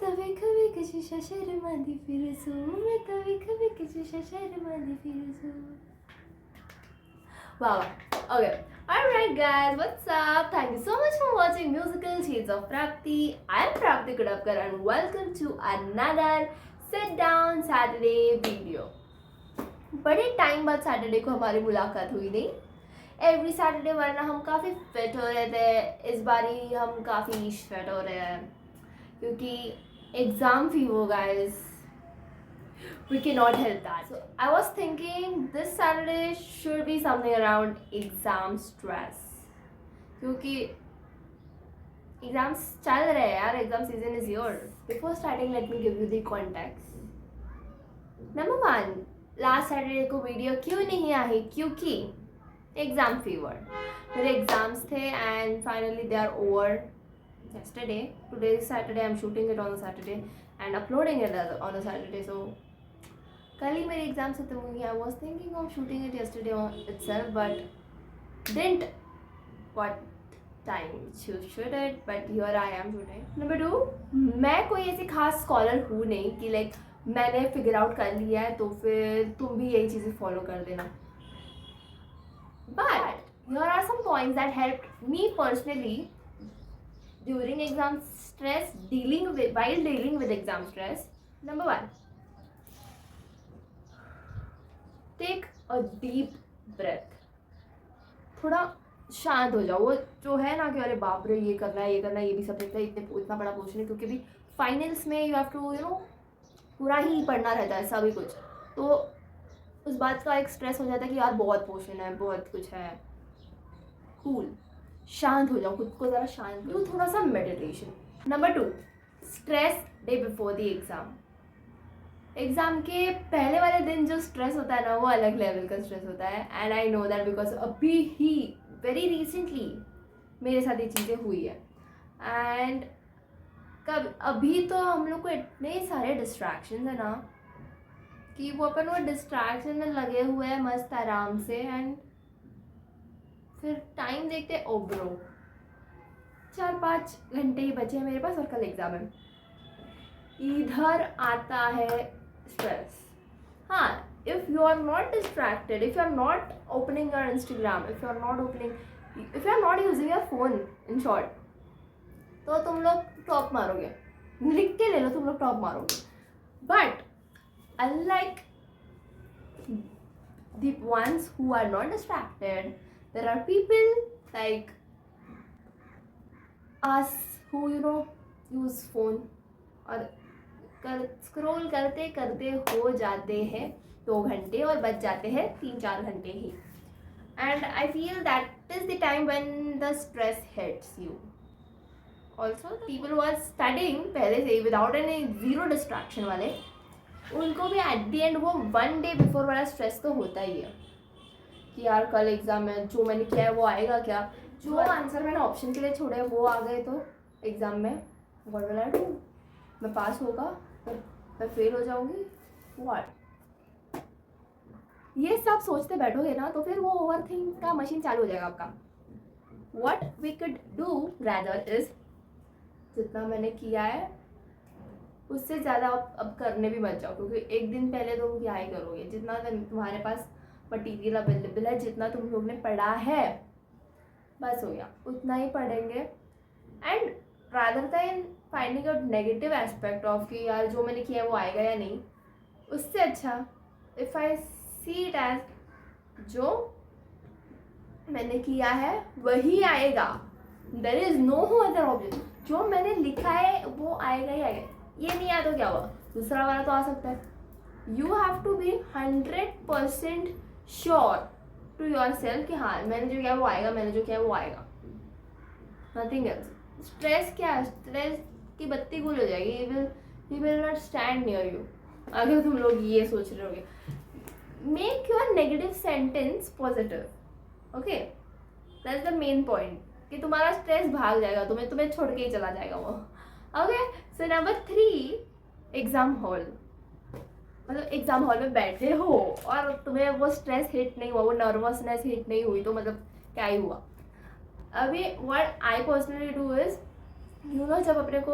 कभी कभी कुछ शर्माती फिर सो मैं कभी कभी कुछ शर्माती फिर सो Wow. Okay. Alright guys, what's up? Thank you so much for watching Musical Shades of Prapti. I am Prapti Kudapkar and welcome to another Sit Down Saturday video. बड़े टाइम बाद सैटरडे को हमारी मुलाकात हुई नहीं. एवरी सैटरडे वरना हम काफ़ी फिट हो रहे थे. इस बारी हम काफ़ी फिट हो रहे हैं क्योंकि exam fever guys. We cannot help that. So I was thinking this Saturday should be something around exam stress. क्योंकि एग्जाम्स चल रहे हैं यार. Exam season is your. Before starting let me give you the context. Number 1, last Saturday को video क्यों नहीं आई? क्योंकि एग्जाम फीवर. मेरे एग्जाम्स थे and finally they are over yesterday. Today is Saturday. I'm shooting it on a Saturday and uploading it on a Saturday. So कल ही मेरी exam खत्म हुई. I was thinking of shooting it yesterday itself but didn't got time to shoot it, but here I am shooting. Number 2, मैं कोई ऐसी खास scholar हूँ नहीं कि लाइक मैंने फिगर आउट कर लिया है तो फिर तुम भी यही चीज़ें फॉलो कर देना. But here are some points that helped me personally during exam stress, while dealing with exam stress. Number 1, take a deep breath. थोड़ा शांत हो जाओ. वो जो है ना कि अरे बाप रे ये करना है ये भी सब्जेक्ट है, इतना बड़ा पोर्शन है क्योंकि भी फाइनल्स में यू हैव टू पूरा ही पढ़ना रहता है सभी कुछ. तो उस बात का एक स्ट्रेस हो जाता है कि यार बहुत पोर्शन है, बहुत कुछ है. कूल, शांत हो जाओ. खुद को ज़रा शांत करो. थोड़ा सा meditation. Number 2, stress day before the exam. Exam के पहले वाले दिन जो स्ट्रेस होता है ना वो अलग लेवल का स्ट्रेस होता है. And I know that because अभी ही वेरी रिसेंटली मेरे साथ ये चीज़ें हुई है. एंड अभी तो हम लोग को इतने सारे डिस्ट्रैक्शन है ना कि वो अपन वो डिस्ट्रैक्शन में लगे हुए हैं मस्त आराम से. एंड फिर टाइम देखते ओ ब्रो 4-5 घंटे ही बचे हैं मेरे पास और कल एग्ज़ाम है. इधर आता है स्ट्रेस. हाँ, if you are not distracted, if you are not opening your Instagram, if you are not using your phone in short, तो तुम लोग टॉप मारोगे. लिख के ले लो, तुम लोग टॉप मारोगे. But unlike the ones who are not distracted, there are people like us who use phone और स्क्रॉल करते करते हो जाते हैं 2 घंटे और बच जाते हैं 3-4 घंटे ही. And I feel that is the time when the stress hits you. Also people who are studying पहले से ही विदाउट एनी जीरो डिस्ट्रैक्शन वाले, उनको भी एट द एंड वो 1 डे बिफोर वाला स्ट्रेस तो होता ही है कि यार कल एग्ज़ाम है, जो मैंने किया है वो आएगा क्या, जो आंसर मैंने ऑप्शन के लिए छोड़े वो आ गए तो एग्ज़ाम में व्हाट विल आई डू. मैं पास होगा, मैं फेल हो जाऊंगी, व्हाट. ये सब सोचते बैठोगे ना तो फिर वो ओवरथिंक का मशीन चालू हो जाएगा आपका. What we could do rather is, जितना मैंने किया है उससे ज़्यादा अब करने भी मत जाओ क्योंकि एक दिन पहले तुम क्या ही करोगे. जितना तुम्हारे पास मटीरियल अवेलेबल है, जितना तुम लोग ने पढ़ा है बस हो गया, उतना ही पढ़ेंगे. And rather than finding out negative aspect of कि यार जो मैंने किया है वो आएगा या नहीं, उससे अच्छा if I see it as जो मैंने किया है वही आएगा. There is no other object. जो मैंने लिखा है वो आएगा ही आएगा. ये नहीं आया तो क्या हुआ, दूसरा वाला तो आ सकता है. You have to be 100% sure to yourself कि हाँ मैंने जो किया वो आएगा, मैंने जो किया वो आएगा. Nothing else. स्ट्रेस क्या है, स्ट्रेस की बत्ती गुल हो जाएगी. He will not stand near you अगर तुम लोग ये सोच रहे होगे. Make your negative sentence positive. Okay, that's the main point कि तुम्हारा स्ट्रेस भाग जाएगा, तुम्हें छोड़ के ही चला जाएगा वो. Okay, so number 3, exam hall. मतलब एग्ज़ाम हॉल में बैठे हो और तुम्हें वो स्ट्रेस हिट नहीं हुआ, वो नर्वसनेस हिट नहीं हुई तो मतलब क्या ही हुआ. अभी what I personally do is जब अपने को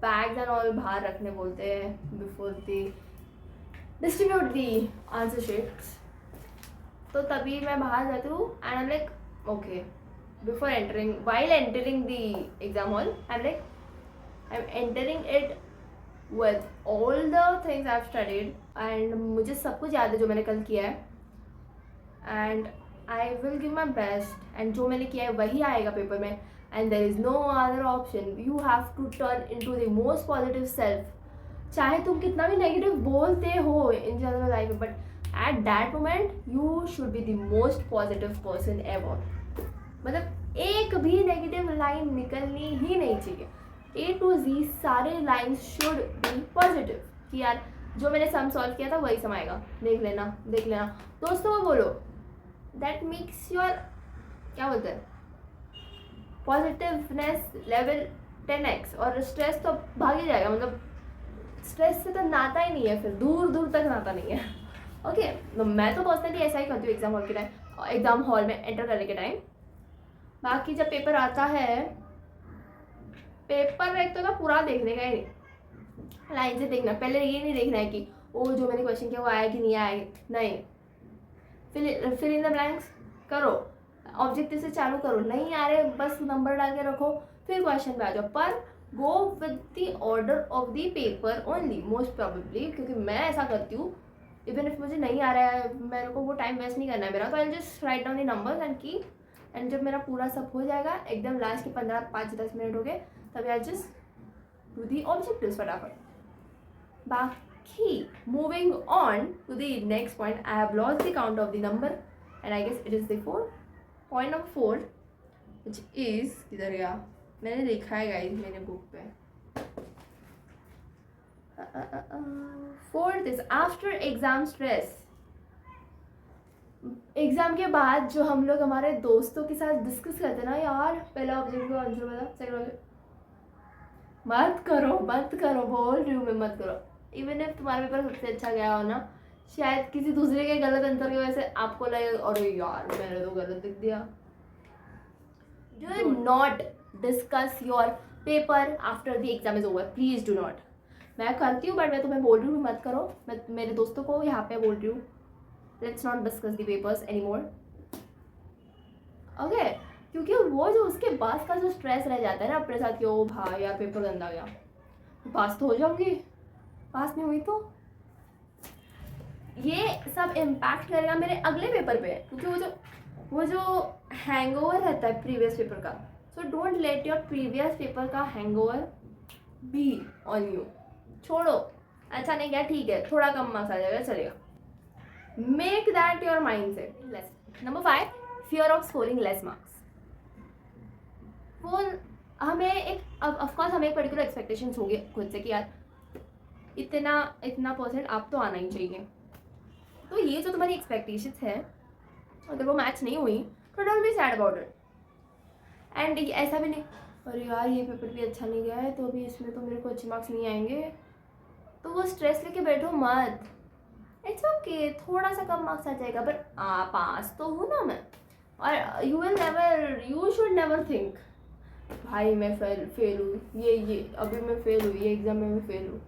बैग्स एंड ऑल बाहर रखने बोलते हैं before the distribute the answer sheets, तो तभी मैं बाहर जाती हूँ and I am like okay before entering while entering the exam hall I am like I am entering it with all the things I have studied and मुझे सब कुछ याद है जो मैंने कल किया है and I will give my best and जो मैंने किया है वही आएगा पेपर में and there is no other option. You have to turn into the most positive self. चाहे तुम कितना भी नेगेटिव बोलते हो इन जनरल लाइफ में, but at that moment you should be the most positive person ever. मतलब एक भी नेगेटिव लाइन निकलनी ही नहीं चाहिए. A to Z सारे लाइन्स शुड बी पॉजिटिव कि यार जो मैंने सम सॉल्व किया था वही सम आएगा, देख लेना देख लेना. दोस्तों को बोलो दैट मेक्स योर क्या बोलते हैं पॉजिटिवनेस लेवल 10x. और स्ट्रेस तो भाग ही जाएगा. मतलब स्ट्रेस से तो नाता ही नहीं है, फिर दूर दूर तक नाता नहीं है. ओके तो मैं तो पर्सनली ऐसा ही करती हूँ एग्जाम हॉल के टाइम, एग्जाम हॉल में एंटर करने के टाइम. बाकी जब पेपर आता है, पेपर एक तो ना पूरा देखने का ही नहीं, लाइन से देखना. पहले ये नहीं देखना है कि वो जो मैंने क्वेश्चन किया वो आया कि नहीं आया. नहीं, फिल इन द ब्लैंक्स करो, ऑब्जेक्टिव से चालू करो. नहीं आ रहे बस नंबर डाल के रखो, फिर क्वेश्चन पे आ जाओ. पर go with the order of the paper only most probably, क्योंकि मैं ऐसा करती हूँ. इवन इफ मुझे नहीं आ रहा है, मेरे को वो टाइम वेस्ट नहीं करना है मेरा, तो I just write down the numbers and की. एंड जब मेरा पूरा सब हो जाएगा एकदम लास्ट के 15-5-10 मिनट हो गए, तभी I just do the objectives फटाफट. बाकी moving on to the next point, I have lost the count of the number and I guess it is the 4 point number 4 which is किधर गया, मैंने लिखा है गाइस मेरे बुक पे. Fourth is after exam stress. Exam के बाद जो हम लोग हमारे दोस्तों के साथ डिस्कस करते हैं ना, यार पहला ऑब्जेक्ट का आंसर बता, सेकंड ऑब्जेक्ट मत करो बोल रही हूँ मैं, मत करो. इवन इफ तुम्हारा पेपर सबसे अच्छा गया हो ना, शायद किसी दूसरे के गलत आंसर की वजह से आपको लगे अरे यार मैंने तो गलत लिख दिया. Do not discuss your paper after the exam is over, please do not. मैं करती हूँ बट मैं तुम्हें बोल रही हूँ मत करो. मैं मेरे दोस्तों को यहाँ पे बोल रही हूँ let's not discuss the papers any more. Okay, क्योंकि वो जो उसके बाद का जो स्ट्रेस रह जाता है ना अपने साथ कि ओ भाई यार पेपर गंदा गया, पास तो हो जाऊंगी, पास नहीं हुई तो ये सब इम्पैक्ट करेगा मेरे अगले पेपर पे. क्योंकि वो जो हैंगओवर रहता है प्रीवियस पेपर का, so don't let your previous paper का हैंगओवर बी ऑन यू. छोड़ो, अच्छा नहीं गया ठीक है, थोड़ा कम मार्क्स आ जाएगा चलेगा. Make that your mind set. Number 5, fear of scoring less marks. वो हमें एक ऑफकोर्स हमें एक पर्टिकुलर एक्सपेक्टेशंस होंगे खुद से कि यार इतना परसेंट आप तो आना ही चाहिए. तो ये जो तुम्हारी एक्सपेक्टेशंस है अगर वो मैच नहीं हुई तो don't be sad about it. And ऐसा भी नहीं अरे यार ये पेपर भी अच्छा नहीं गया है तो अभी इसमें तो मेरे को अच्छे मार्क्स नहीं आएंगे, तो वो स्ट्रेस लेके बैठो मत. इट्स ओके, थोड़ा सा कम मार्क्स आ जाएगा बट पास तो हूँ ना मैं. और यू शुड नेवर थिंक भाई मैं फेल हूँ, ये अभी मैं फेल हुई, ये एग्जाम में मैं फेल हूँ.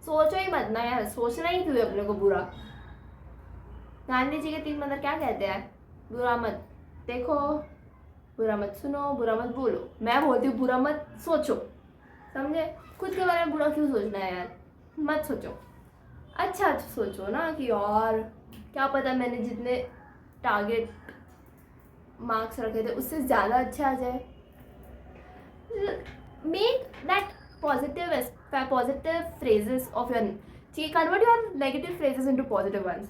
सोचो ही मत ना यार, सोचना ही क्यों अपने को बुरा. गांधी जी के 3 मंत्र क्या कहते हैं, बुरा मत देखो, बुरा मत सुनो, बुरा मत बोलो. मैं बोलती हूँ बुरा मत सोचो, समझे. खुद के बारे में बुरा क्यों सोचना है यार, मत सोचो. अच्छा सोचो ना कि यार क्या पता मैंने जितने टारगेट मार्क्स रखे थे उससे ज़्यादा अच्छा आ जाए. Make that positive phrases of your, convert your negative phrases into positive ones.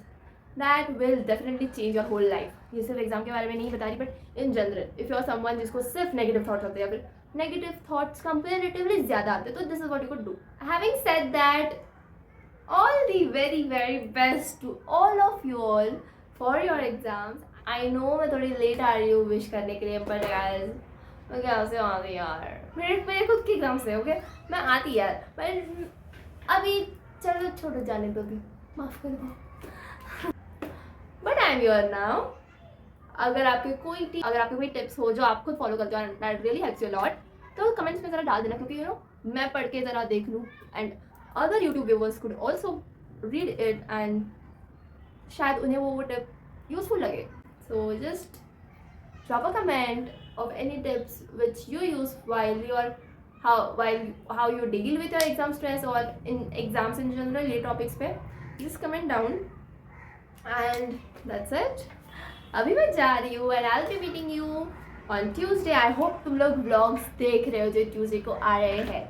That will definitely change your whole life. ये सिर्फ एग्जाम के बारे में नहीं बता रही but in general if you are someone जिसको सिर्फ नेगेटिव थॉट्स होते हैं या फिर नेगेटिव थॉट्स कंपेरेटिवली ज़्यादा आते हैं, तो this is what you could do. Having said that, all the very very best to all of you all for your exams. I know मैं थोड़ी लेट आ रही हूँ विश करने के लिए, बट guys मैं कैसे आती यार, मेरे खुद की एग्जाम से. ओके मैं आती यार पर अभी चलो छोड़ो जाने दो, भी माफ़ कर दो. But I am your now. अगर आपके कोई टिप्स हो जो आप खुद फॉलो करते हो that really helps you lot, तो कमेंट्स में ज़रा डाल देना, क्योंकि मैं पढ़ के ज़रा देख लूँ and other YouTube viewers could also read it and शायद उन्हें वो टिप यूजफुल लगे. So just drop a comment of any tips which you use while how you deal with your exam stress or in exams in general. ये topics पे just comment down and that's it. अभी मैं जा रही हूँ and I'll be meeting you on Tuesday. I hope तुम लोग vlogs देख रहे हो जो Tuesday को आ रहे हैं.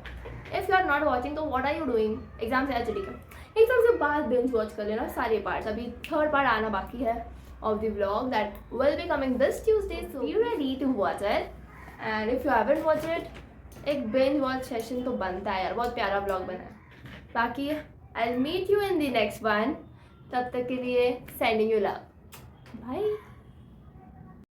If you are not watching तो what are you doing? Exam से अच्छा ठीक है, एग्जाम से बाद binge watch कर लेना सारे पार्ट्स. अभी थर्ड पार्ट आना बाकी है of the vlog that will be coming this Tuesday, so be ready to watch it. And if you haven't watched it, एक binge watch session तो बनता है यार, बहुत प्यारा vlog बना है. बाकी I'll meet you in the next one. तब तक के लिए sending you love. Bye.